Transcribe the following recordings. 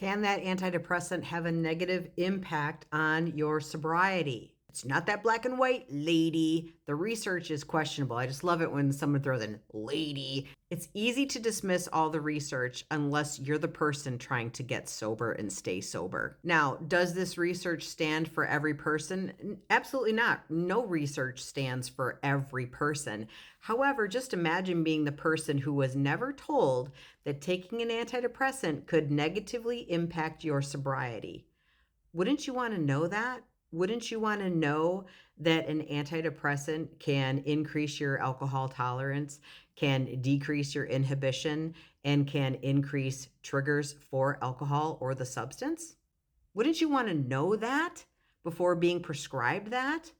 Can that antidepressant have a negative impact on your sobriety? It's not that black and white, lady. The research is questionable. I just love it when someone throws in lady. It's easy to dismiss all the research unless you're the person trying to get sober and stay sober. Now, does this research stand for every person? Absolutely not. No research stands for every person. However, just imagine being the person who was never told that taking an antidepressant could negatively impact your sobriety. Wouldn't you want to know that? Wouldn't you want to know that an antidepressant can increase your alcohol tolerance, can decrease your inhibition, and can increase triggers for alcohol or the substance? Wouldn't you want to know that before being prescribed that?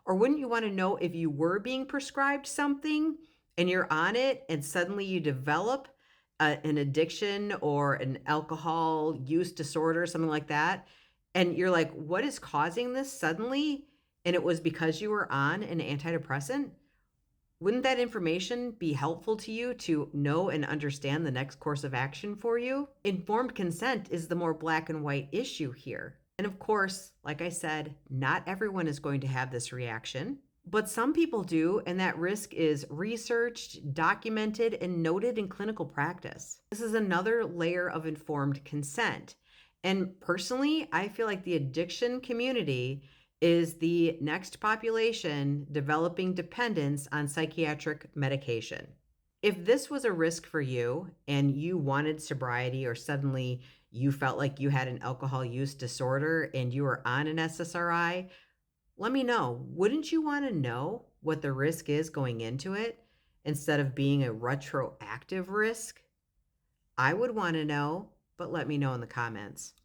Or wouldn't you want to know if you were being prescribed something and you're on it and suddenly you develop an addiction or an alcohol use disorder, something like that? And you're like, what is causing this suddenly? And it was because you were on an antidepressant? Wouldn't that information be helpful to you to know and understand the next course of action for you? Informed consent is the more black and white issue here. And of course, like I said, not everyone is going to have this reaction, but some people do, and that risk is researched, documented, and noted in clinical practice. This is another layer of informed consent. And personally, I feel like the addiction community is the next population developing dependence on psychiatric medication. If this was a risk for you and you wanted sobriety, or suddenly you felt like you had an alcohol use disorder and you were on an SSRI, let me know. Wouldn't you want to know what the risk is going into it instead of being a retroactive risk? I would want to know, but let me know in the comments.